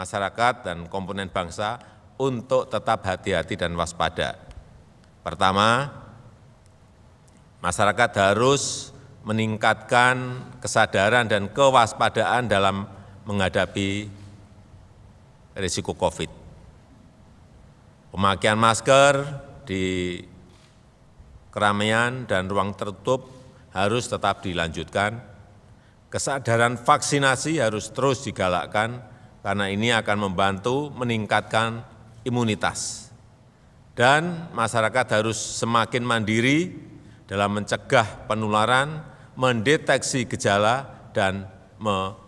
masyarakat dan komponen bangsa untuk tetap hati-hati dan waspada. Pertama, masyarakat harus meningkatkan kesadaran dan kewaspadaan dalam menghadapi risiko COVID. Pemakaian masker di keramaian dan ruang tertutup harus tetap dilanjutkan. Kesadaran vaksinasi harus terus digalakkan karena ini akan membantu meningkatkan imunitas. Dan masyarakat harus semakin mandiri dalam mencegah penularan, mendeteksi gejala, dan mencari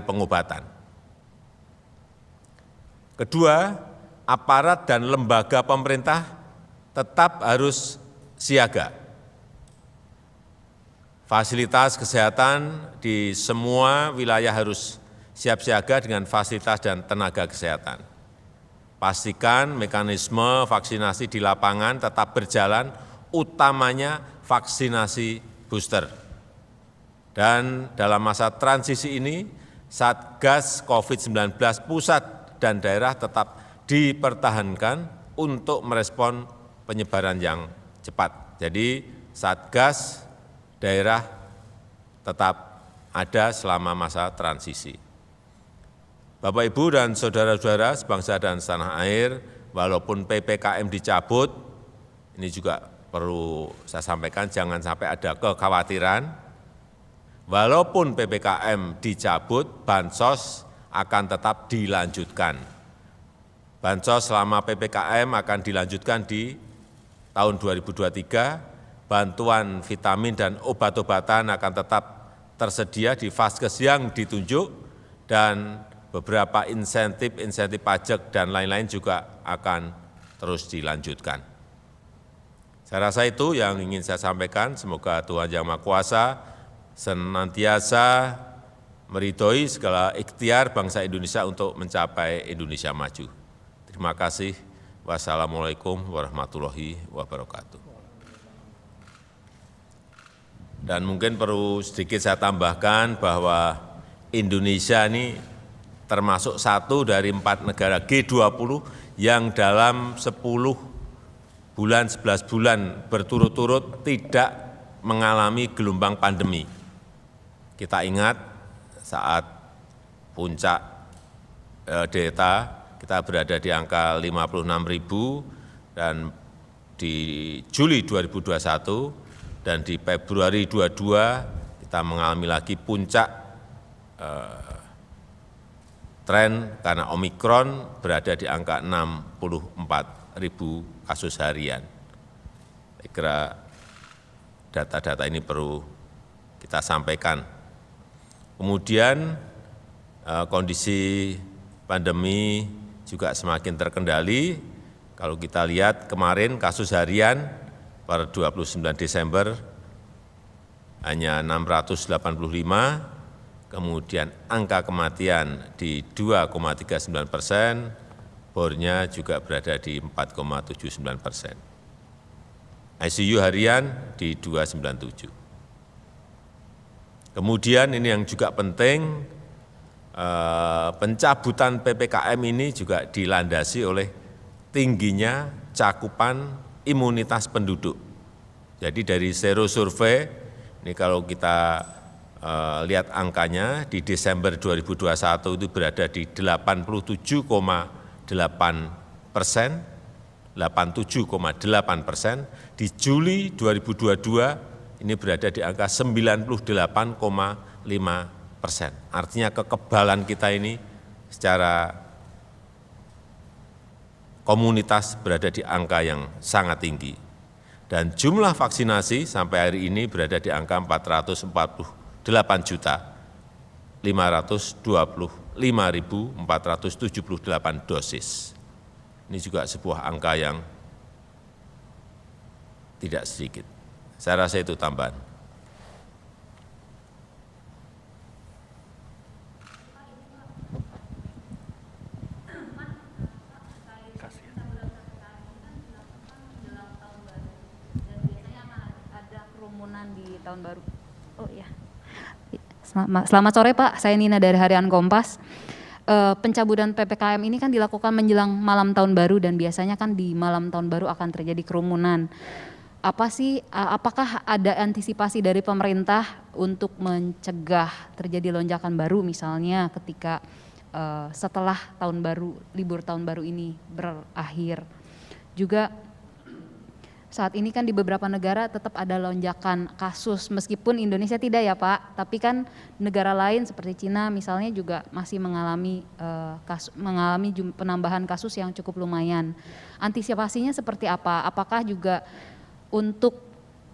pengobatan. Kedua, aparat dan lembaga pemerintah tetap harus siaga. Fasilitas kesehatan di semua wilayah harus siap siaga dengan fasilitas dan tenaga kesehatan. Pastikan mekanisme vaksinasi di lapangan tetap berjalan, utamanya vaksinasi booster. Dan dalam masa transisi ini, Satgas COVID-19 pusat dan daerah tetap dipertahankan untuk merespon penyebaran yang cepat. Jadi Satgas daerah tetap ada selama masa transisi. Bapak, Ibu, dan saudara-saudara sebangsa dan setanah air, walaupun PPKM dicabut, ini juga perlu saya sampaikan, jangan sampai ada kekhawatiran. Walaupun PPKM dicabut, bansos akan tetap dilanjutkan. Bansos selama PPKM akan dilanjutkan di tahun 2023, bantuan vitamin dan obat-obatan akan tetap tersedia di vaskes yang ditunjuk, dan beberapa insentif pajak dan lain-lain juga akan terus dilanjutkan. Saya rasa itu yang ingin saya sampaikan. Semoga Tuhan Yang Maha Kuasa senantiasa meridhoi segala ikhtiar bangsa Indonesia untuk mencapai Indonesia maju. Terima kasih. Wassalamualaikum warahmatullahi wabarakatuh. Dan mungkin perlu sedikit saya tambahkan bahwa Indonesia ini termasuk satu dari 4 negara G20 yang dalam 10 bulan, 11 bulan berturut-turut tidak mengalami gelombang pandemi. Kita ingat saat puncak Delta, kita berada di angka 56.000, dan di Juli 2021 dan di Februari 22 kita mengalami lagi puncak tren karena Omikron berada di angka 64.000 kasus harian. Saya kira data-data ini perlu kita sampaikan. Kemudian kondisi pandemi juga semakin terkendali. Kalau kita lihat kemarin kasus harian per 29 Desember hanya 685, kemudian angka kematian di 2,39%, bornya juga berada di 4,79%. ICU harian di 297. Kemudian ini yang juga penting, pencabutan PPKM ini juga dilandasi oleh tingginya cakupan imunitas penduduk. Jadi dari serosurvei, ini kalau kita lihat angkanya, di Desember 2021 itu berada di 87,8%, 87,8%, di Juli 2022 ini berada di angka 98,5%. Artinya kekebalan kita ini secara komunitas berada di angka yang sangat tinggi. Dan jumlah vaksinasi sampai hari ini berada di angka 448.525.478 dosis. Ini juga sebuah angka yang tidak sedikit. Saya rasa itu tambahan. Di tahun baru. Oh iya. Selamat sore Pak, saya Nina dari Harian Kompas. pencabutan PPKM ini kan dilakukan menjelang malam tahun baru dan biasanya kan di malam tahun baru akan terjadi kerumunan. Apakah ada antisipasi dari pemerintah untuk mencegah terjadi lonjakan baru misalnya ketika setelah libur tahun baru ini berakhir? Juga saat ini kan di beberapa negara tetap ada lonjakan kasus, meskipun Indonesia tidak ya Pak, tapi kan negara lain seperti Cina misalnya juga masih mengalami penambahan kasus yang cukup lumayan. Antisipasinya seperti apa? Apakah juga untuk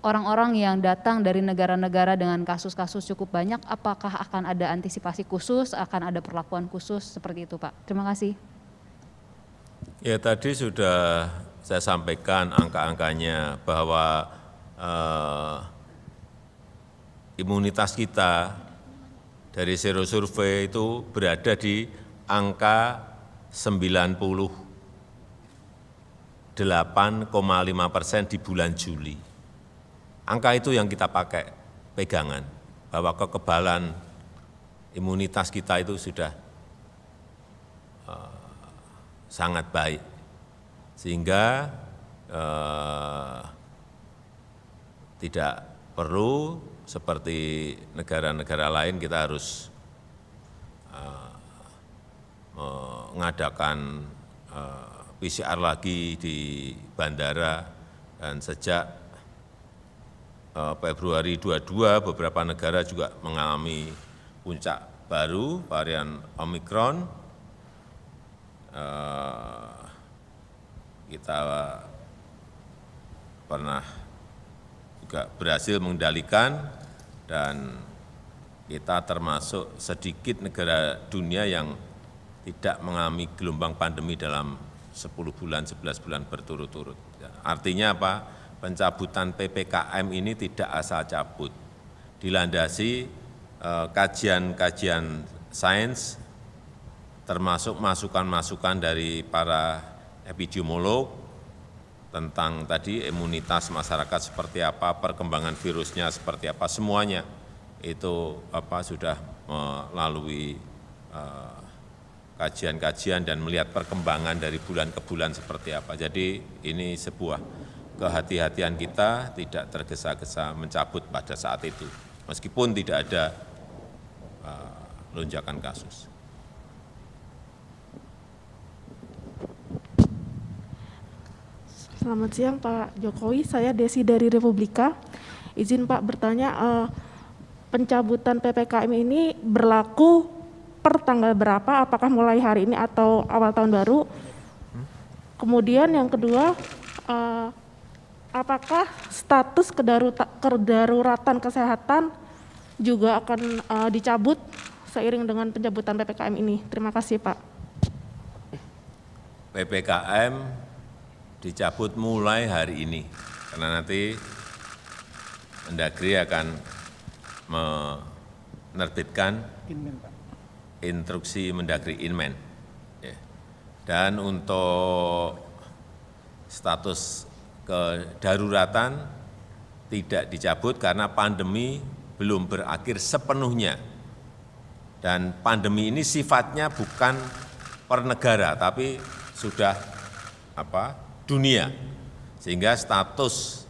orang-orang yang datang dari negara-negara dengan kasus-kasus cukup banyak, apakah akan ada antisipasi khusus, akan ada perlakuan khusus seperti itu Pak? Terima kasih. Ya tadi sudah saya sampaikan angka-angkanya bahwa imunitas kita dari sero survei itu berada di angka 98,5% di bulan Juli. Angka itu yang kita pakai pegangan, bahwa kekebalan imunitas kita itu sudah sangat baik. Sehingga tidak perlu seperti negara-negara lain kita harus mengadakan PCR lagi di bandara, dan sejak Februari 22 beberapa negara juga mengalami puncak baru varian Omicron. Kita pernah juga berhasil mengendalikan, dan kita termasuk sedikit negara dunia yang tidak mengalami gelombang pandemi dalam 10 bulan, 11 bulan berturut-turut. Artinya apa? Pencabutan PPKM ini tidak asal cabut, dilandasi kajian-kajian sains, termasuk masukan-masukan dari para epidemiolog tentang tadi imunitas masyarakat seperti apa, perkembangan virusnya seperti apa, semuanya itu sudah melalui kajian-kajian dan melihat perkembangan dari bulan ke bulan seperti apa. Jadi ini sebuah kehati-hatian kita, tidak tergesa-gesa mencabut pada saat itu, meskipun tidak ada lonjakan kasus. Selamat siang Pak Jokowi, saya Desi dari Republika. Izin Pak bertanya, pencabutan PPKM ini berlaku per tanggal berapa? Apakah mulai hari ini atau awal tahun baru? Kemudian yang kedua, apakah status kedaruratan kesehatan juga akan dicabut seiring dengan pencabutan PPKM ini? Terima kasih Pak. PPKM dicabut mulai hari ini, karena nanti Mendagri akan menerbitkan instruksi Mendagri Inmen. Dan untuk status kedaruratan tidak dicabut karena pandemi belum berakhir sepenuhnya. Dan pandemi ini sifatnya bukan per negara, tapi sudah dunia, sehingga status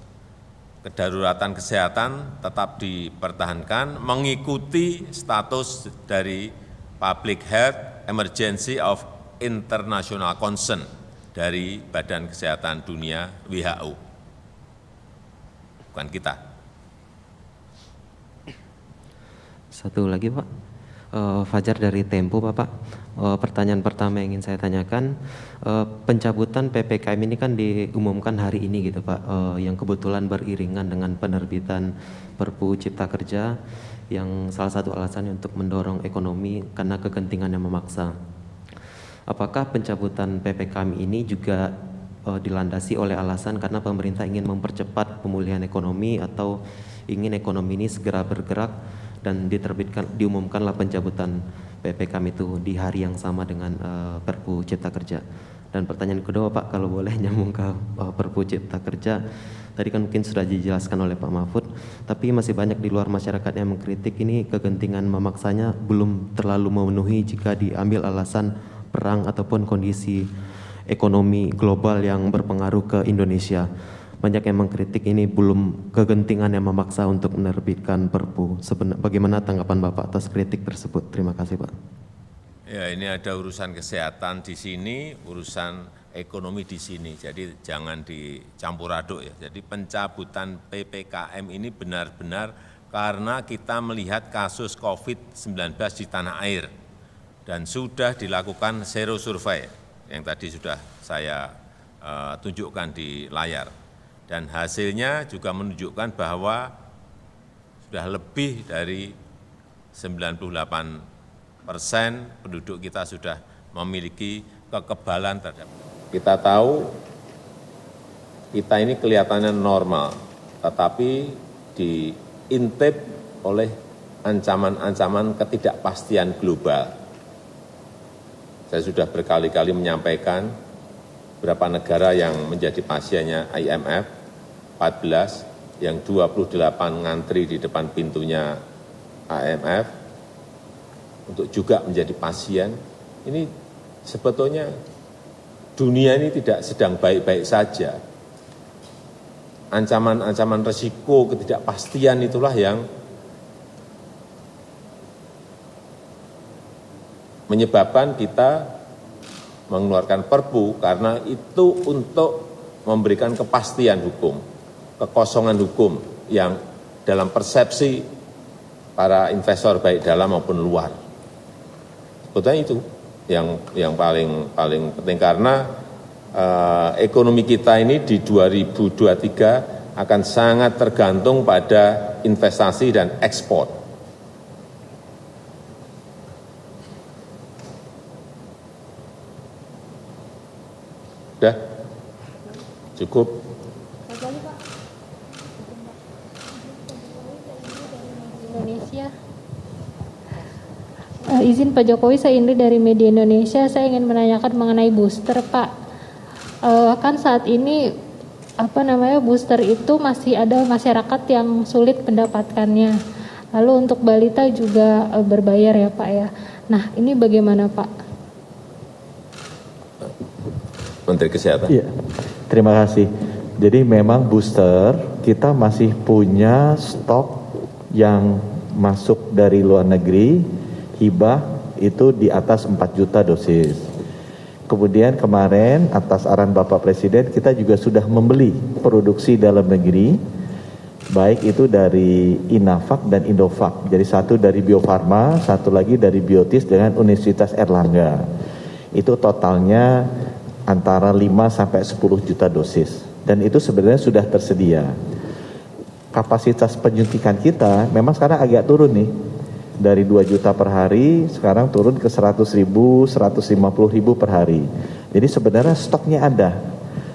kedaruratan kesehatan tetap dipertahankan mengikuti status dari Public Health Emergency of International Concern dari Badan Kesehatan Dunia WHO, bukan kita. Satu lagi Pak, Fajar dari Tempo Bapak. Pertanyaan pertama yang ingin saya tanyakan, pencabutan PPKM ini kan diumumkan hari ini gitu Pak, yang kebetulan beriringan dengan penerbitan Perpu Cipta Kerja yang salah satu alasannya untuk mendorong ekonomi karena kegentingan yang memaksa. Apakah pencabutan PPKM ini juga dilandasi oleh alasan karena pemerintah ingin mempercepat pemulihan ekonomi atau ingin ekonomi ini segera bergerak dan diumumkanlah pencabutan PPKM itu di hari yang sama dengan Perpu Cipta Kerja. Dan pertanyaan kedua Pak, kalau boleh nyambung ke Perpu Cipta Kerja, tadi kan mungkin sudah dijelaskan oleh Pak Mahfud, tapi masih banyak di luar masyarakat yang mengkritik ini kegentingan memaksanya belum terlalu memenuhi jika diambil alasan perang ataupun kondisi ekonomi global yang berpengaruh ke Indonesia. Banyak yang mengkritik ini belum kegentingan yang memaksa untuk menerbitkan Perpu. Bagaimana tanggapan Bapak atas kritik tersebut? Terima kasih Pak. Ya, ini ada urusan kesehatan di sini, urusan ekonomi di sini. Jadi jangan dicampur aduk ya. Jadi pencabutan PPKM ini benar-benar karena kita melihat kasus COVID-19 di tanah air dan sudah dilakukan zero survei yang tadi sudah saya tunjukkan di layar. Dan hasilnya juga menunjukkan bahwa sudah lebih dari 98% penduduk kita sudah memiliki kekebalan terhadap. Kita tahu kita ini kelihatannya normal, tetapi diintip oleh ancaman-ancaman ketidakpastian global. Saya sudah berkali-kali menyampaikan beberapa negara yang menjadi pasiennya IMF, 14, yang 28 ngantri di depan pintunya IMF, untuk juga menjadi pasien. Ini sebetulnya dunia ini tidak sedang baik-baik saja. Ancaman-ancaman resiko ketidakpastian itulah yang menyebabkan kita mengeluarkan Perpu, karena itu untuk memberikan kepastian hukum, kekosongan hukum yang dalam persepsi para investor baik dalam maupun luar. Sebetulnya itu yang paling penting, karena ekonomi kita ini di 2023 akan sangat tergantung pada investasi dan ekspor. Sudah? Cukup? Indonesia. Izin Pak Jokowi, saya Indri dari Media Indonesia. Saya ingin menanyakan mengenai booster, Pak. Kan saat ini booster itu masih ada masyarakat yang sulit mendapatkannya. Lalu untuk balita juga berbayar ya Pak ya. Nah ini bagaimana Pak? Menteri Kesehatan. Iya, terima kasih. Jadi memang booster kita masih punya stok yang masuk dari luar negeri, hibah itu di atas 4 juta dosis. Kemudian kemarin atas arahan Bapak Presiden kita juga sudah membeli produksi dalam negeri, baik itu dari Inavac dan Indovac. Jadi satu dari Bio Farma, satu lagi dari Biotis dengan Universitas Erlangga. Itu totalnya antara 5 sampai 10 juta dosis. Dan itu sebenarnya sudah tersedia. Kapasitas penyuntikan kita memang sekarang agak turun nih. Dari 2 juta per hari sekarang turun ke 100.000, 150.000 per hari. Jadi sebenarnya stoknya ada.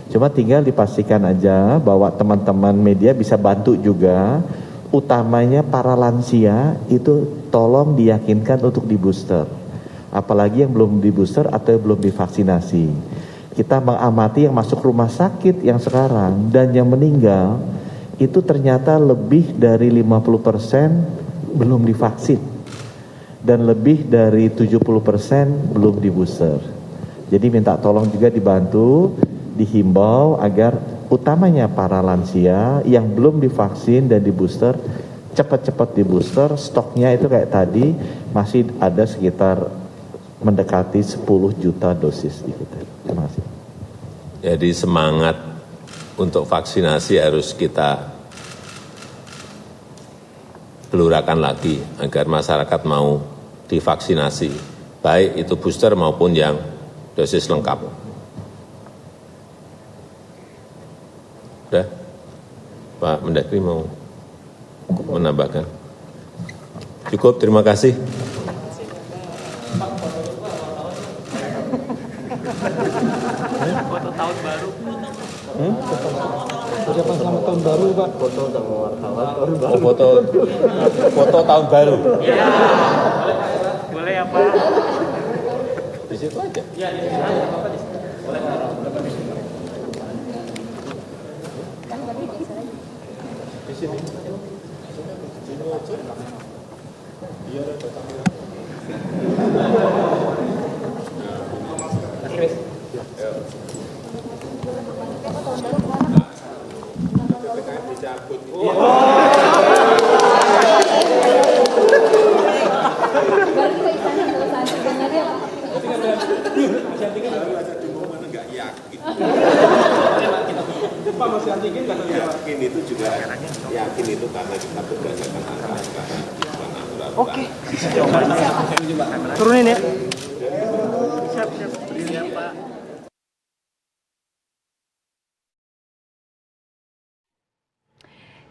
Cuma tinggal dipastikan aja bahwa teman-teman media bisa bantu juga. Utamanya para lansia itu tolong diyakinkan untuk di booster. Apalagi yang belum di booster atau yang belum divaksinasi. Kita mengamati yang masuk rumah sakit yang sekarang dan yang meninggal itu ternyata lebih dari 50% belum divaksin dan lebih dari 70% belum di booster. Jadi minta tolong juga dibantu, dihimbau agar utamanya para lansia yang belum divaksin dan di booster cepat-cepat di booster. Stoknya itu kayak tadi masih ada sekitar mendekati 10 juta dosis di kita. Terima kasih. Jadi semangat untuk vaksinasi harus kita gelurakan lagi agar masyarakat mau divaksinasi, baik itu booster maupun yang dosis lengkap. Sudah? Pak Mendagri mau menambahkan? Cukup, terima kasih. Foto tahun baru. Ucapan selamat tahun baru, Pak. Foto sama wartawan tahun baru. Foto tahun baru. Iya. Boleh ya, Pak? Di situ aja. Iya, di situ aja, Bapak. Yakin itu juga yakin itu karena kita berdasarkan angka-angka. Oke. Turunin ya. Siap. Siap, Pak.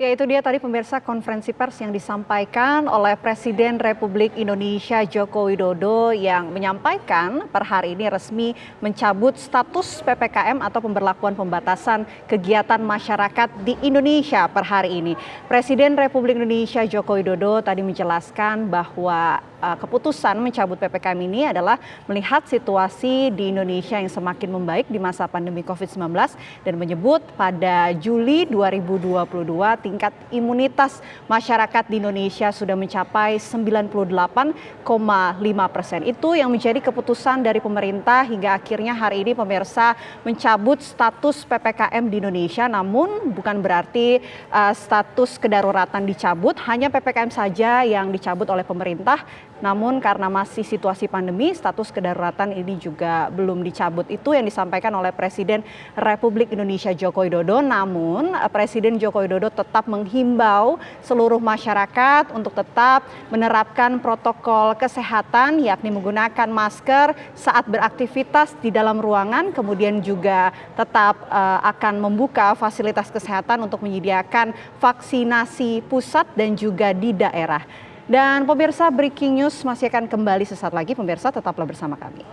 Ya, itu dia tadi pemirsa konferensi pers yang disampaikan oleh Presiden Republik Indonesia Joko Widodo yang menyampaikan per hari ini resmi mencabut status PPKM atau pemberlakuan pembatasan kegiatan masyarakat di Indonesia per hari ini. Presiden Republik Indonesia Joko Widodo tadi menjelaskan bahwa keputusan mencabut PPKM ini adalah melihat situasi di Indonesia yang semakin membaik di masa pandemi COVID-19 dan menyebut pada Juli 2022 tingkat imunitas masyarakat di Indonesia sudah mencapai 98,5%. Itu yang menjadi keputusan dari pemerintah hingga akhirnya hari ini pemirsa mencabut status PPKM di Indonesia. Namun bukan berarti status kedaruratan dicabut, hanya PPKM saja yang dicabut oleh pemerintah. Namun karena masih situasi pandemi, status kedaruratan ini juga belum dicabut. Itu yang disampaikan oleh Presiden Republik Indonesia Joko Widodo. Namun Presiden Joko Widodo tetap menghimbau seluruh masyarakat untuk tetap menerapkan protokol kesehatan, yakni menggunakan masker saat beraktivitas di dalam ruangan, kemudian juga tetap akan membuka fasilitas kesehatan untuk menyediakan vaksinasi pusat dan juga di daerah. Dan pemirsa, breaking news masih akan kembali sesaat lagi. Pemirsa, tetaplah bersama kami.